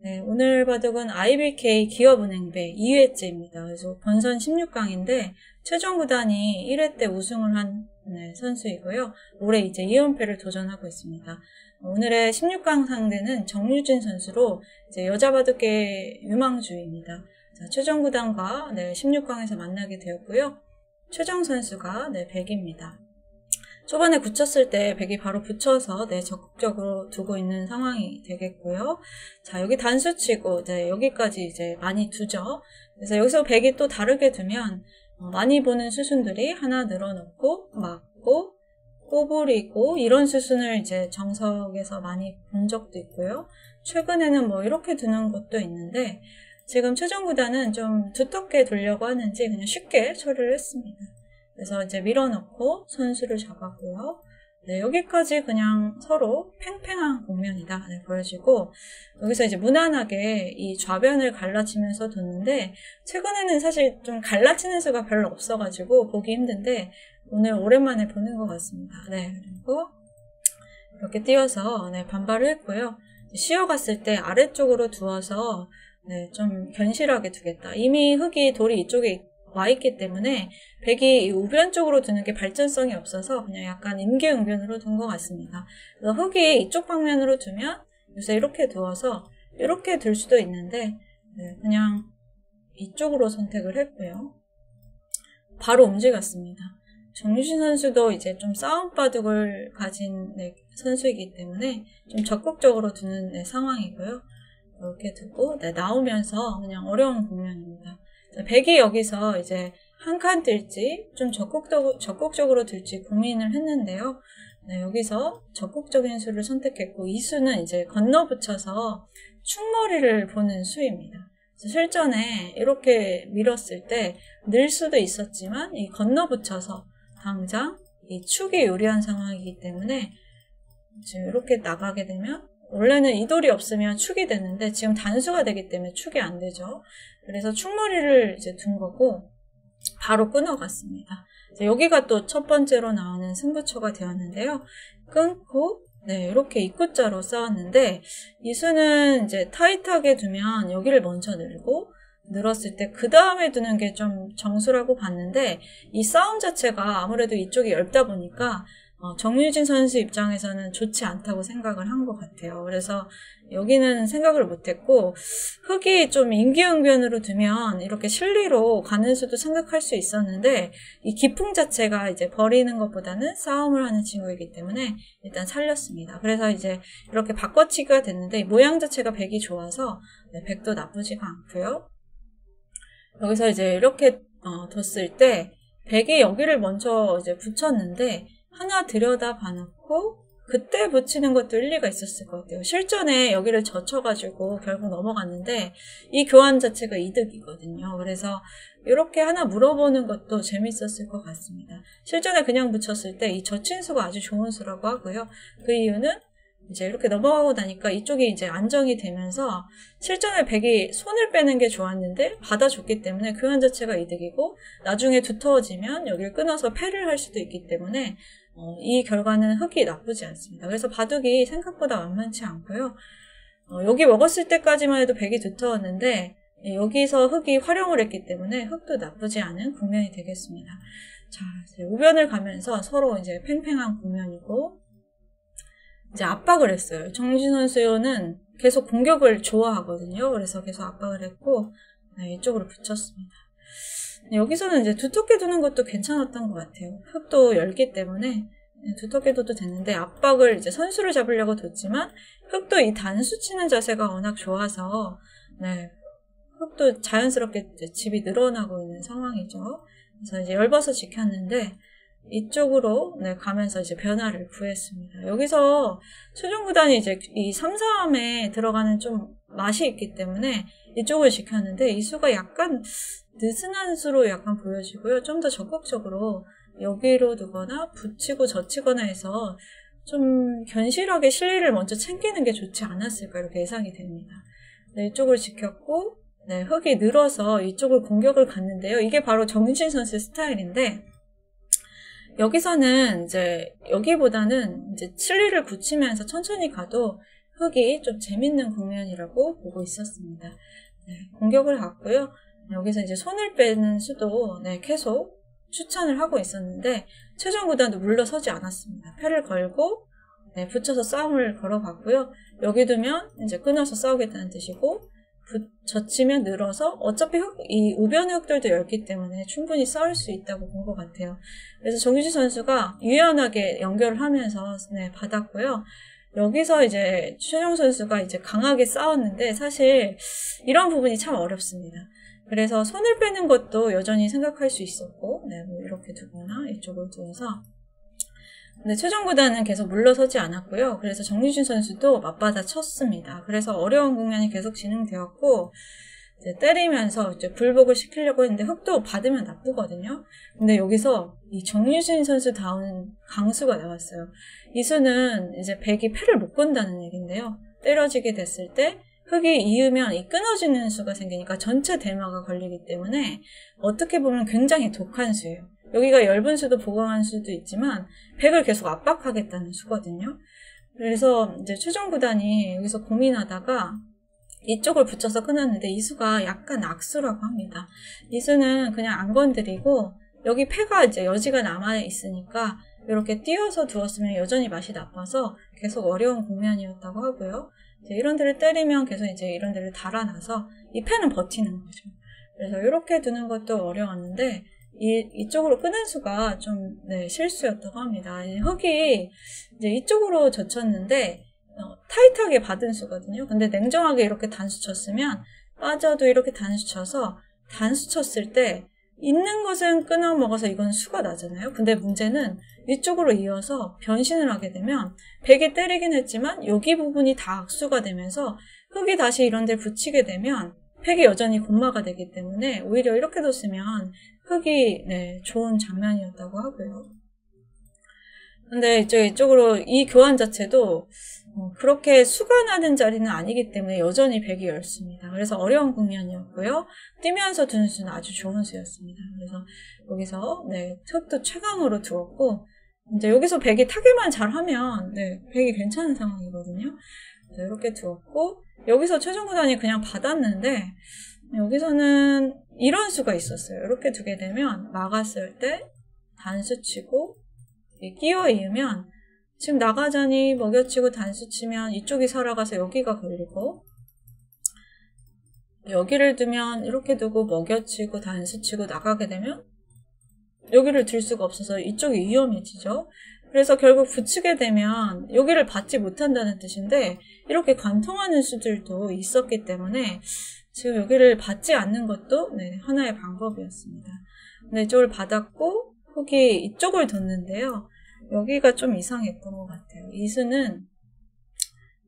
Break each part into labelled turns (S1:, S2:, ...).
S1: 네, 오늘 바둑은 IBK 기업은행배 2회째입니다. 그래서 본선 16강인데 최종 구단이 1회 때 우승을 한 선수이고요. 올해 이제 2연패를 도전하고 있습니다. 오늘의 16강 상대는 정유진 선수로 이제 여자 바둑계 유망주입니다. 자, 최종 구단과 16강에서 만나게 되었고요. 최정 선수가 100입니다. 초반에 굳혔을 때 100이 바로 붙여서 적극적으로 두고 있는 상황이 되겠고요. 자, 여기 단수치고 여기까지 이제 많이 두죠. 그래서 여기서 100이 또 다르게 두면 많이 보는 수순들이 하나 늘어놓고 막고 꼬부리고 이런 수순을 이제 정석에서 많이 본 적도 있고요. 최근에는 뭐 이렇게 두는 것도 있는데 지금 최종 구단은 좀 두텁게 두려고 하는지 그냥 쉽게 처리를 했습니다. 그래서 이제 밀어넣고 선수를 잡았고요. 네, 여기까지 그냥 서로 팽팽한 국면이다 보여지고 여기서 이제 무난하게 이 좌변을 갈라치면서 뒀는데 최근에는 사실 좀 갈라치는 수가 별로 없어가지고 보기 힘든데 오늘 오랜만에 보는 것 같습니다. 네, 그리고 이렇게 띄워서 반발을 했고요. 쉬어갔을 때 아래쪽으로 두어서 좀 견실하게 두겠다. 이미 흙이 돌이 이쪽에 와 있기 때문에 100이 우변 쪽으로 두는 게 발전성이 없어서 그냥 약간 임기응변으로 둔 것 같습니다. 그래서 흙이 이쪽 방면으로 두면 요새 이렇게 두어서 이렇게 둘 수도 있는데 그냥 이쪽으로 선택을 했고요. 바로 움직였습니다. 정유진 선수도 이제 좀 싸움 바둑을 가진 선수이기 때문에 좀 적극적으로 두는 상황이고요. 이렇게 두고 나오면서 그냥 어려운 국면입니다. 100이 여기서 이제 한 칸 뜰지 좀 적극적으로 들지 고민을 했는데요. 여기서 적극적인 수를 선택했고 이 수는 이제 건너붙여서 충머리를 보는 수입니다. 실전에 이렇게 밀었을 때 늘 수도 있었지만 이 건너붙여서 당장 이 축이 유리한 상황이기 때문에 지금 이렇게 나가게 되면 원래는 이 돌이 없으면 축이 되는데 지금 단수가 되기 때문에 축이 안 되죠. 그래서 축머리를 이제 둔 거고 바로 끊어갔습니다. 여기가 또 첫 번째로 나오는 승부처가 되었는데요. 끊고 이렇게 입구자로 싸웠는데 이 수는 이제 타이트하게 두면 여기를 먼저 늘었을 때 그 다음에 두는 게 좀 정수라고 봤는데 이 싸움 자체가 아무래도 이쪽이 얇다 보니까 정유진 선수 입장에서는 좋지 않다고 생각을 한 것 같아요. 그래서 여기는 생각을 못했고 흙이 좀 임기응변으로 두면 이렇게 실리로 가는 수도 생각할 수 있었는데 이 기풍 자체가 이제 버리는 것보다는 싸움을 하는 친구이기 때문에 일단 살렸습니다. 그래서 이제 이렇게 바꿔치기가 됐는데 모양 자체가 100이 좋아서 100도 나쁘지가 않고요. 여기서 이제 이렇게 뒀을 때 100이 여기를 먼저 이제 붙였는데 하나 들여다 봐놓고 그때 붙이는 것도 일리가 있었을 것 같아요. 실전에 여기를 젖혀가지고 결국 넘어갔는데 이 교환 자체가 이득이거든요. 그래서 이렇게 하나 물어보는 것도 재밌었을 것 같습니다. 실전에 그냥 붙였을 때 이 젖힌 수가 아주 좋은 수라고 하고요. 그 이유는 이제 이렇게 넘어가고 나니까 이쪽이 이제 안정이 되면서 실전에 100이 손을 빼는 게 좋았는데 받아줬기 때문에 교환 자체가 이득이고 나중에 두터워지면 여기를 끊어서 패를 할 수도 있기 때문에 이 결과는 흙이 나쁘지 않습니다. 그래서 바둑이 생각보다 만만치 않고요. 여기 먹었을 때까지만 해도 100이 두터웠는데 여기서 흙이 활용을 했기 때문에 흙도 나쁘지 않은 국면이 되겠습니다. 자, 이제 우변을 가면서 서로 이제 팽팽한 국면이고 이제 압박을 했어요. 정유진 선수는 계속 공격을 좋아하거든요. 그래서 계속 압박을 했고 이쪽으로 붙였습니다. 여기서는 이제 두텁게 두는 것도 괜찮았던 것 같아요. 흙도 열기 때문에 두텁게 둬도 됐는데 압박을 이제 선수를 잡으려고 뒀지만 흙도 이 단수 치는 자세가 워낙 좋아서 흙도 자연스럽게 이제 집이 늘어나고 있는 상황이죠. 그래서 이제 열버섯 지켰는데 이쪽으로 가면서 이제 변화를 구했습니다. 여기서 최종 구단이 이제 이 3-3에 들어가는 좀 맛이 있기 때문에 이쪽을 지켰는데 이 수가 약간 느슨한 수로 약간 보여지고요. 좀 더 적극적으로 여기로 두거나 붙이고 젖히거나 해서 좀 견실하게 실리를 먼저 챙기는 게 좋지 않았을까 이렇게 예상이 됩니다. 이쪽을 지켰고 흙이 늘어서 이쪽을 공격을 갔는데요. 이게 바로 정유진 선수의 스타일인데 여기서는 이제 여기보다는 이제 실리를 굳히면서 천천히 가도 흑이 좀 재밌는 국면이라고 보고 있었습니다. 네, 공격을 갔고요. 여기서 이제 손을 빼는 수도 네, 계속 추천을 하고 있었는데 최종 구단도 물러서지 않았습니다. 패를 걸고 네, 붙여서 싸움을 걸어봤고요. 여기 두면 이제 끊어서 싸우겠다는 뜻이고 젖히면 늘어서 어차피 이 우변의 흑들도 얇기 때문에 충분히 싸울 수 있다고 본 것 같아요. 그래서 정유지 선수가 유연하게 연결을 하면서 네, 받았고요. 여기서 이제 최정 선수가 이제 강하게 싸웠는데 사실 이런 부분이 참 어렵습니다. 그래서 손을 빼는 것도 여전히 생각할 수 있었고, 네, 뭐 이렇게 두거나 이쪽을 두어서. 근데 최종 구단은 계속 물러서지 않았고요. 그래서 정유진 선수도 맞받아 쳤습니다. 그래서 어려운 국면이 계속 진행되었고, 이제 때리면서 이제 불복을 시키려고 했는데 흑도 받으면 나쁘거든요. 근데 여기서 이 정유진 선수 다운 강수가 나왔어요. 이 수는 이제 백이 패를 못 건다는 얘기인데요. 때려지게 됐을 때 흑이 이으면 이 끊어지는 수가 생기니까 전체 대마가 걸리기 때문에 어떻게 보면 굉장히 독한 수예요. 여기가 엷은 수도 보강한 수도 있지만 백을 계속 압박하겠다는 수거든요. 그래서 이제 최종 구단이 여기서 고민하다가 이쪽을 붙여서 끊었는데 이 수가 약간 악수라고 합니다. 이 수는 그냥 안 건드리고 여기 패가 이제 여지가 남아 있으니까 이렇게 띄워서 두었으면 여전히 맛이 나빠서 계속 어려운 국면이었다고 하고요. 이제 이런 데를 때리면 계속 이제 이런 데를 달아나서 이 패는 버티는 거죠. 그래서 이렇게 두는 것도 어려웠는데 이쪽으로 끄는 수가 좀 네, 실수였다고 합니다. 흑이 이제 이쪽으로 젖혔는데 타이트하게 받은 수거든요. 근데 냉정하게 이렇게 단수 쳤으면 빠져도 이렇게 단수 쳐서 단수 쳤을 때 있는 것은 끊어 먹어서 이건 수가 나잖아요. 근데 문제는 이쪽으로 이어서 변신을 하게 되면 백이 때리긴 했지만 여기 부분이 다 악수가 되면서 흑이 다시 이런 데 붙이게 되면 백이 여전히 곤마가 되기 때문에 오히려 이렇게 뒀으면 흑이 네, 좋은 장면이었다고 하고요. 근데 이쪽으로 이 교환 자체도 그렇게 수가 나는 자리는 아니기 때문에 여전히 백이 넓습니다. 그래서 어려운 국면이었고요. 뛰면서 두는 수는 아주 좋은 수였습니다. 그래서 여기서 네, 흑도 최강으로 두었고 이제 여기서 백이 타개만 잘하면 네, 백이 괜찮은 상황이거든요. 그래서 이렇게 두었고 여기서 최종 구단이 그냥 받았는데 여기서는 이런 수가 있었어요. 이렇게 두게 되면 막았을 때 단수 치고 끼워 이으면 지금 나가자니 먹여치고 단수 치면 이쪽이 살아가서 여기가 걸리고 여기를 두면 이렇게 두고 먹여치고 단수 치고 나가게 되면 여기를 들 수가 없어서 이쪽이 위험해지죠. 그래서 결국 붙이게 되면 여기를 받지 못한다는 뜻인데 이렇게 관통하는 수들도 있었기 때문에 지금 여기를 받지 않는 것도 네, 하나의 방법이었습니다. 근데 이쪽을 받았고 흑이 이쪽을 뒀는데요. 여기가 좀 이상했던 것 같아요. 이 수는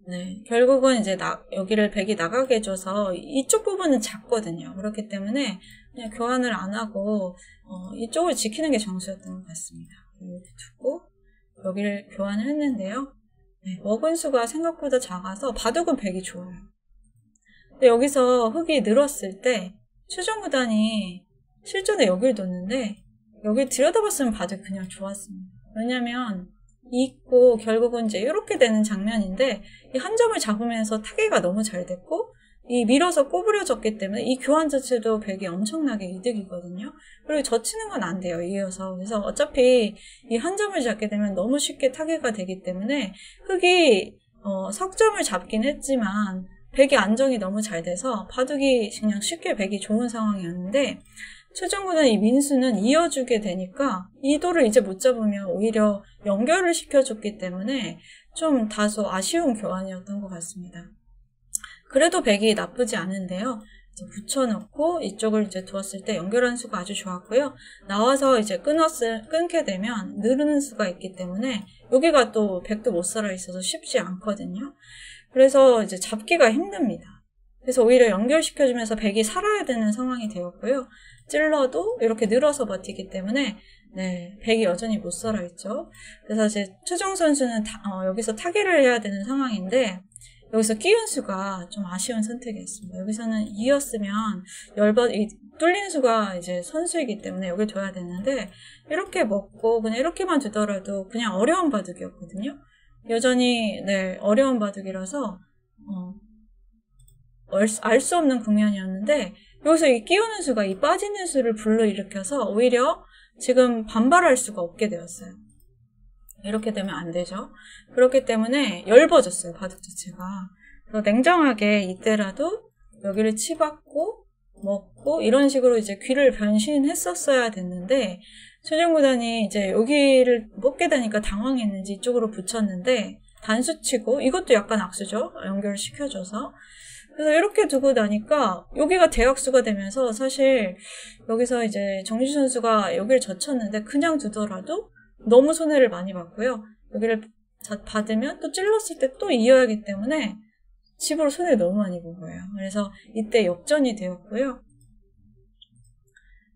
S1: 네, 결국은 이제 여기를 백이 나가게 해줘서 이쪽 부분은 작거든요. 그렇기 때문에 그냥 교환을 안 하고 이쪽을 지키는 게 정수였던 것 같습니다. 이렇게 두고 여기를 교환을 했는데요. 네, 먹은 수가 생각보다 작아서 바둑은 백이 좋아요. 근데 여기서 흑이 늘었을 때 최종 구단이 실전에 여기를 뒀는데 여기 들여다봤으면 바둑이 그냥 좋았습니다. 왜냐면 있고 결국은 이제 이렇게 되는 장면인데 이 한 점을 잡으면서 타개가 너무 잘 됐고 이 밀어서 꼬부려졌기 때문에 이 교환 자체도 백이 엄청나게 이득이거든요. 그리고 젖히는 건 안 돼요. 이어서. 그래서 어차피 이 한 점을 잡게 되면 너무 쉽게 타개가 되기 때문에 흑이 석점을 잡긴 했지만 백이 안정이 너무 잘 돼서 바둑이 그냥 쉽게 백이 좋은 상황이었는데 최종 구단 이 민수는 이어주게 되니까 이 돌을 이제 못 잡으면 오히려 연결을 시켜줬기 때문에 좀 다소 아쉬운 교환이었던 것 같습니다. 그래도 백이 나쁘지 않은데요. 이제 붙여놓고 이쪽을 이제 두었을 때 연결하는 수가 아주 좋았고요. 나와서 이제 끊게 되면 느르는 수가 있기 때문에 여기가 또 백도 못 살아 있어서 쉽지 않거든요. 그래서 이제 잡기가 힘듭니다. 그래서 오히려 연결시켜주면서 백이 살아야 되는 상황이 되었고요. 찔러도 이렇게 늘어서 버티기 때문에 네, 백이 여전히 못 살아있죠. 그래서 이제 최정 선수는 여기서 타개를 해야 되는 상황인데 여기서 끼운 수가 좀 아쉬운 선택이었습니다. 여기서는 이었으면 뚫린 수가 이제 선수이기 때문에 여기 둬야 되는데 이렇게 먹고 그냥 이렇게만 두더라도 그냥 어려운 바둑이었거든요. 여전히 네, 어려운 바둑이라서 알 수 없는 국면이었는데 여기서 이 끼우는 수가 이 빠지는 수를 불러일으켜서 오히려 지금 반발할 수가 없게 되었어요. 이렇게 되면 안 되죠. 그렇기 때문에 엷어졌어요, 바둑 자체가. 그래서 냉정하게 이때라도 여기를 치받고 먹고 이런 식으로 이제 귀를 변신했었어야 됐는데 최종 구단이 이제 여기를 뽑게 되니까 당황했는지 이쪽으로 붙였는데 단수치고 이것도 약간 악수죠. 연결시켜줘서. 그래서 이렇게 두고 나니까 여기가 대악수가 되면서 사실 여기서 이제 정지 선수가 여기를 젖혔는데 그냥 두더라도 너무 손해를 많이 봤고요. 여기를 받으면 또 찔렀을 때 또 이어야 하기 때문에 집으로 손해를 너무 많이 본 거예요. 그래서 이때 역전이 되었고요.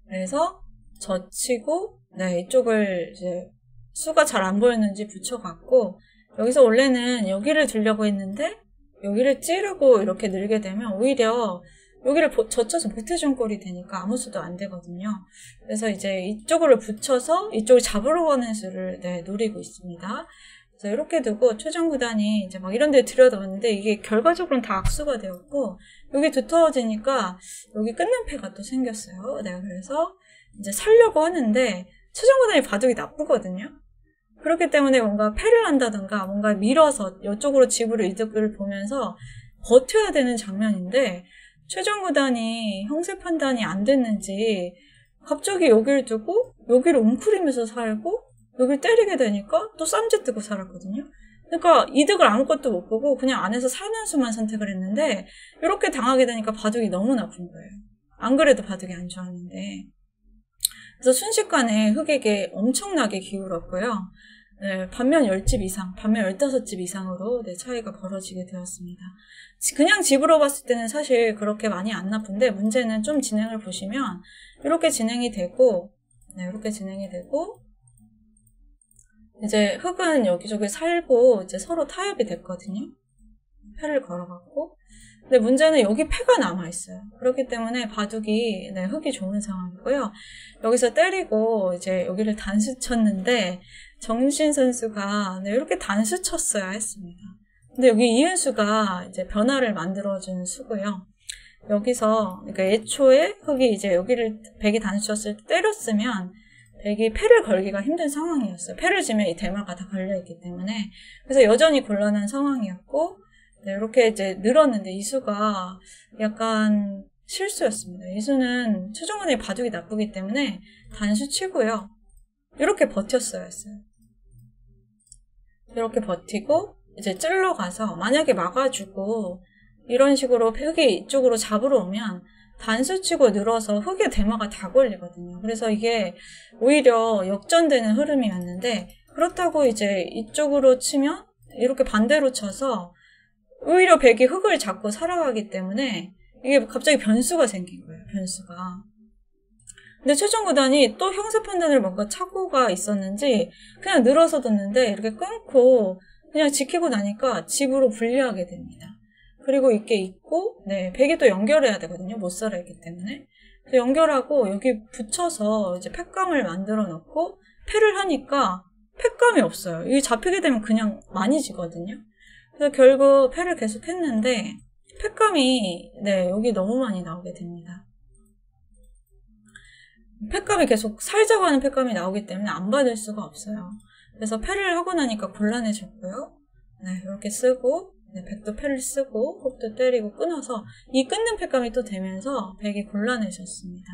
S1: 그래서 젖히고 네, 이쪽을 이제 수가 잘 안 보였는지 붙여갔고 여기서 원래는 여기를 두려고 했는데 여기를 찌르고 이렇게 늘게 되면 오히려 여기를 젖혀서 못해준 꼴이 되니까 아무 수도 안 되거든요. 그래서 이제 이쪽으로 붙여서 이쪽을 잡으러 가는 수를 네, 노리고 있습니다. 그래서 이렇게 두고 최종 구단이 이제 막 이런 데 들여다봤는데 이게 결과적으로는 다 악수가 되었고 여기 두터워지니까 여기 끊는 패가 또 생겼어요. 네, 그래서 이제 살려고 하는데 최종 구단이 바둑이 나쁘거든요. 그렇기 때문에 뭔가 패를 한다든가 뭔가 밀어서 이쪽으로 집으로 이득을 보면서 버텨야 되는 장면인데 최종 구단이 형세 판단이 안 됐는지 갑자기 여기를 두고 여기를 웅크리면서 살고 여기를 때리게 되니까 또 쌈짓 뜨고 살았거든요. 그러니까 이득을 아무것도 못 보고 그냥 안에서 사는 수만 선택을 했는데 이렇게 당하게 되니까 바둑이 너무 나쁜 거예요. 안 그래도 바둑이 안 좋았는데. 그래서 순식간에 흑에게 엄청나게 기울었고요. 네, 반면 10집 이상, 반면 15집 이상으로 네, 차이가 벌어지게 되었습니다. 그냥 집으로 봤을 때는 사실 그렇게 많이 안 나쁜데 문제는 좀 진행을 보시면 이렇게 진행이 되고 네, 이렇게 진행이 되고 이제 흑은 여기저기 살고 이제 서로 타협이 됐거든요. 패를 걸어갖고 근데 문제는 여기 패가 남아있어요. 그렇기 때문에 바둑이 네, 흑이 좋은 상황이고요. 여기서 때리고 이제 여기를 단수 쳤는데 정신 선수가 네, 이렇게 단수 쳤어야 했습니다. 근데 여기 이은수가 이제 변화를 만들어준 수고요. 여기서 그러니까 애초에 흑이 이제 여기를 백이 단수 쳤을 때 때렸으면 백이 패를 걸기가 힘든 상황이었어요. 패를 지면 이 대마가 다 걸려있기 때문에 그래서 여전히 곤란한 상황이었고 네, 이렇게 이제 늘었는데 이 수가 약간 실수였습니다. 이 수는 최종원의 바둑이 나쁘기 때문에 단수 치고요. 이렇게 버텼어야 했어요. 이렇게 버티고 이제 찔러가서 만약에 막아주고 이런 식으로 흑이 이쪽으로 잡으러 오면 단수 치고 늘어서 흑의 대마가 다 걸리거든요. 그래서 이게 오히려 역전되는 흐름이었는데 그렇다고 이제 이쪽으로 치면 이렇게 반대로 쳐서 오히려 백이 흑을 잡고 살아가기 때문에 이게 갑자기 변수가 생긴 거예요. 변수가. 근데 최종 구단이 또 형세 판단을 뭔가 착오가 있었는지 그냥 늘어서 뒀는데 이렇게 끊고 그냥 지키고 나니까 집으로 분리하게 됩니다. 그리고 이게 있고 네, 백이 또 연결해야 되거든요. 못 살아있기 때문에. 그래서 연결하고 여기 붙여서 이제 팩감을 만들어 놓고 패를 하니까 팩감이 없어요. 이게 잡히게 되면 그냥 많이 지거든요. 그래서 결국 패를 계속 했는데 팩감이 네, 여기 너무 많이 나오게 됩니다. 팩감이 계속 살자고 하는 팩감이 나오기 때문에 안 받을 수가 없어요. 그래서 패를 하고 나니까 곤란해졌고요. 네, 이렇게 쓰고 네, 백도 패를 쓰고 흑도 때리고 끊어서 이 끊는 팩감이 또 되면서 백이 곤란해졌습니다.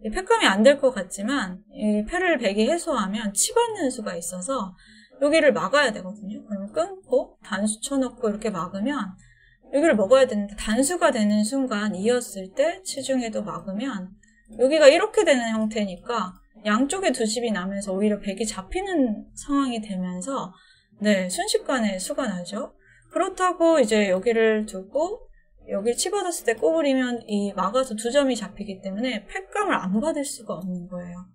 S1: 이 팩감이 안 될 것 같지만 이 패를 백이 해소하면 치받는 수가 있어서 여기를 막아야 되거든요. 그럼 끊고 단수 쳐놓고 이렇게 막으면 여기를 먹어야 되는데 단수가 되는 순간 이었을 때 치중에도 막으면 여기가 이렇게 되는 형태니까 양쪽에 두 집이 나면서 오히려 백이 잡히는 상황이 되면서 네, 순식간에 수가 나죠. 그렇다고 이제 여기를 두고 여기를 치받았을 때 꼬부리면 이 막아서 두 점이 잡히기 때문에 팩감을 안 받을 수가 없는 거예요.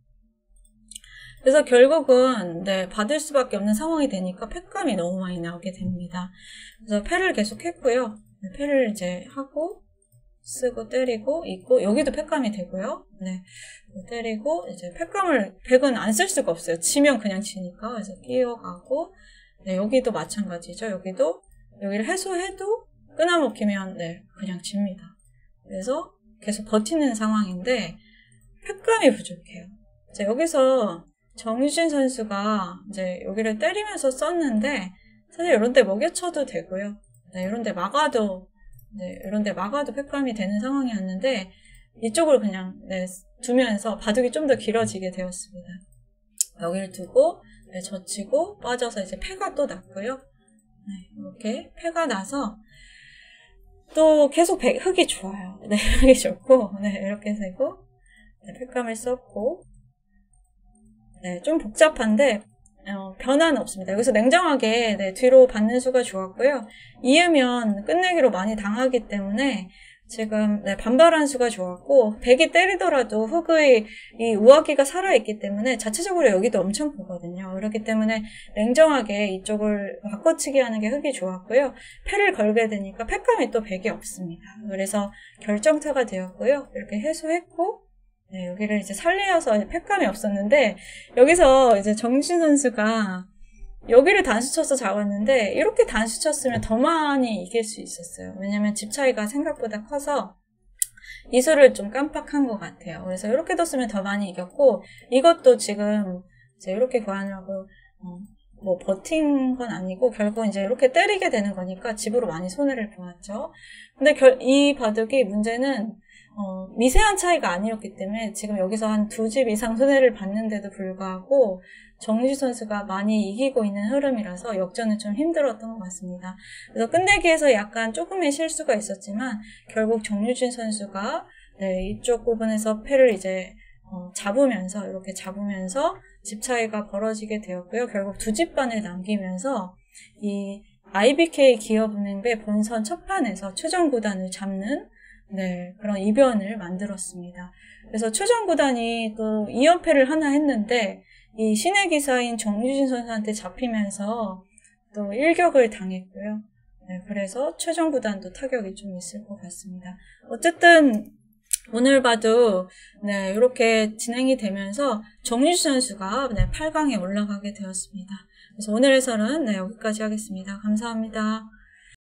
S1: 그래서 결국은 네, 받을 수밖에 없는 상황이 되니까 팩감이 너무 많이 나오게 됩니다. 그래서 패를 계속 했고요. 네, 패를 이제 하고 쓰고 때리고 있고 여기도 팩감이 되고요. 네, 때리고 이제 팩감을 백은 안 쓸 수가 없어요. 치면 그냥 치니까. 그래서 끼워가고 네, 여기도 마찬가지죠. 여기를 해소해도 끊어먹히면 네, 그냥 집니다. 그래서 계속 버티는 상황인데 팩감이 부족해요. 자, 여기서 정유진 선수가 이제 여기를 때리면서 썼는데 사실 이런 데 먹여쳐도 되고요. 네, 이런 데 막아도 팩감이 되는 상황이었는데 이쪽을 그냥 네, 두면서 바둑이 좀 더 길어지게 되었습니다. 여기를 두고 네, 젖히고 빠져서 이제 패가 또 났고요. 네, 이렇게 패가 나서 또 계속 흙이 좋아요. 네, 흙이 좋고 네, 이렇게 되고 네, 팩감을 썼고 네, 좀 복잡한데 변화는 없습니다. 여기서 냉정하게 네, 뒤로 받는 수가 좋았고요. 이으면 끝내기로 많이 당하기 때문에 지금 네, 반발한 수가 좋았고 백이 때리더라도 흙의 이 우아기가 살아있기 때문에 자체적으로 여기도 엄청 크거든요. 그렇기 때문에 냉정하게 이쪽을 바꿔치기 하는 게 흙이 좋았고요. 패를 걸게 되니까 팩감이 또 백이 없습니다. 그래서 결정타가 되었고요. 이렇게 해소했고 네, 여기를 이제 살리어서 팩감이 없었는데 여기서 이제 정유진 선수가 여기를 단수 쳐서 잡았는데 이렇게 단수 쳤으면 더 많이 이길 수 있었어요. 왜냐면 집 차이가 생각보다 커서 이 수를 좀 깜빡한 것 같아요. 그래서 이렇게 뒀으면 더 많이 이겼고 이것도 지금 이제 이렇게 교환하고 뭐 버틴 건 아니고 결국 이제 이렇게 때리게 되는 거니까 집으로 많이 손해를 보았죠. 근데 이 바둑이 문제는 미세한 차이가 아니었기 때문에 지금 여기서 한 2집 이상 손해를 봤는데도 불구하고 정유진 선수가 많이 이기고 있는 흐름이라서 역전은 좀 힘들었던 것 같습니다. 그래서 끝내기에서 약간 조금의 실수가 있었지만 결국 정유진 선수가 네, 이쪽 부분에서 패를 이제 잡으면서 이렇게 잡으면서 집 차이가 벌어지게 되었고요. 결국 2집반을 남기면서 이 IBK 기업은행배 본선 첫 판에서 최종 구단을 잡는 네, 그런 이변을 만들었습니다. 그래서 최종 구단이 또 2연패를 하나 했는데 이 신의 기사인 정유진 선수한테 잡히면서 또 일격을 당했고요. 네, 그래서 최종 구단도 타격이 좀 있을 것 같습니다. 어쨌든 오늘 봐도 네, 이렇게 진행이 되면서 정유진 선수가 네, 8강에 올라가게 되었습니다. 그래서 오늘 해설은 네, 여기까지 하겠습니다. 감사합니다.